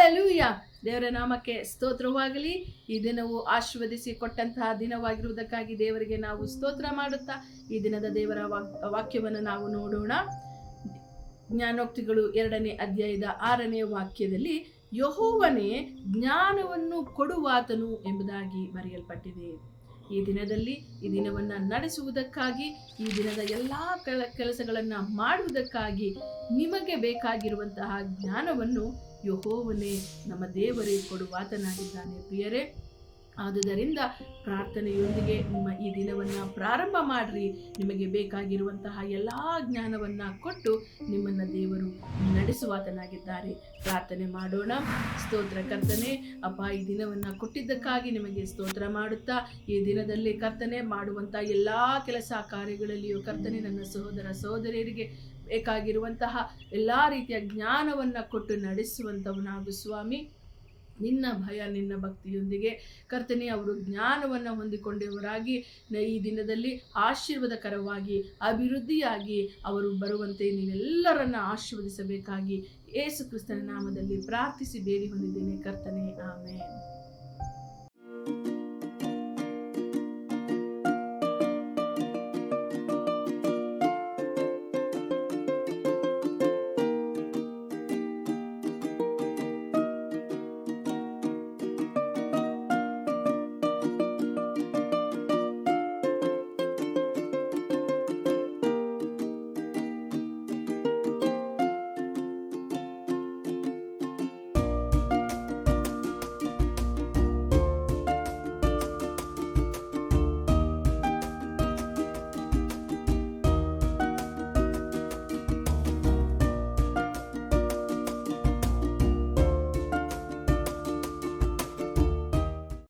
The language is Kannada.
ಹಲ್ಲೆಲೂಯ. ದೇವರ ನಾಮಕ್ಕೆ ಸ್ತೋತ್ರವಾಗಲಿ. ಈ ದಿನವು ಆಶೀರ್ವದಿಸಿ ಕೊಟ್ಟಂತಹ ದಿನವಾಗಿರುವುದಕ್ಕಾಗಿ ದೇವರಿಗೆ ನಾವು ಸ್ತೋತ್ರ ಮಾಡುತ್ತಾ ಈ ದಿನದ ದೇವರ ವಾಕ್ಯವನ್ನು ನಾವು ನೋಡೋಣ. ಜ್ಞಾನೋಕ್ತಿಗಳು 2ನೇ ಅಧ್ಯಾಯದ 6ನೇ ವಾಕ್ಯದಲ್ಲಿ ಯೆಹೋವನೇ ಜ್ಞಾನವನ್ನು ಕೊಡುವಾತನು ಎಂಬುದಾಗಿ ಬರೆಯಲ್ಪಟ್ಟಿದೆ. ಈ ದಿನದಲ್ಲಿ ಈ ದಿನವನ್ನು ನಡೆಸುವುದಕ್ಕಾಗಿ, ಈ ದಿನದ ಎಲ್ಲ ಕೆಲಸಗಳನ್ನು ಮಾಡುವುದಕ್ಕಾಗಿ ನಿಮಗೆ ಬೇಕಾಗಿರುವಂತಹ ಜ್ಞಾನವನ್ನು ಯೆಹೋವನೇ ನಮ್ಮ ದೇವರೇ ಕೊಡುವಾತನಾಗಿದ್ದಾನೆ. ಪ್ರಿಯರೇ, ಆದುದರಿಂದ ಪ್ರಾರ್ಥನೆಯೊಂದಿಗೆ ನಿಮ್ಮ ಈ ದಿನವನ್ನು ಪ್ರಾರಂಭ ಮಾಡಿರಿ. ನಿಮಗೆ ಬೇಕಾಗಿರುವಂತಹ ಎಲ್ಲ ಜ್ಞಾನವನ್ನು ಕೊಟ್ಟು ನಿಮ್ಮನ್ನು ದೇವರು ನಡೆಸುವಾತನಾಗಿದ್ದಾರೆ. ಪ್ರಾರ್ಥನೆ ಮಾಡೋಣ. ಸ್ತೋತ್ರ ಕರ್ತನೆ, ಅಪ್ಪ, ಈ ದಿನವನ್ನು ಕೊಟ್ಟಿದ್ದಕ್ಕಾಗಿ ನಿಮಗೆ ಸ್ತೋತ್ರ ಮಾಡುತ್ತಾ ಈ ದಿನದಲ್ಲಿ ಕರ್ತನೆ ಮಾಡುವಂಥ ಎಲ್ಲ ಕೆಲಸ ಕಾರ್ಯಗಳಲ್ಲಿಯೂ ಕರ್ತನೆ ನನ್ನ ಸಹೋದರ ಸಹೋದರಿಯರಿಗೆ ಬೇಕಾಗಿರುವಂತಹ ಎಲ್ಲ ರೀತಿಯ ಜ್ಞಾನವನ್ನು ಕೊಟ್ಟು ನಡೆಸುವಂಥವನಾಗು ಸ್ವಾಮಿ. ನಿನ್ನ ಭಯ ನಿನ್ನ ಭಕ್ತಿಯೊಂದಿಗೆ ಕರ್ತನೆ ಅವರು ಜ್ಞಾನವನ್ನು ಹೊಂದಿಕೊಂಡವರಾಗಿ ಈ ದಿನದಲ್ಲಿ ಆಶೀರ್ವಾದಕರವಾಗಿ ಅಭಿವೃದ್ಧಿಯಾಗಿ ಅವರು ಬರುವಂತೆ ನೀವೆಲ್ಲರನ್ನ ಆಶೀರ್ವದಿಸಬೇಕಾಗಿ ಯೇಸು ಕ್ರಿಸ್ತನ ನಾಮದಲ್ಲಿ ಪ್ರಾರ್ಥಿಸಿ ಬೇಡಿ ಹೊಂದಿದ್ದೇನೆ ಕರ್ತನೆ, ಆಮೆನ್.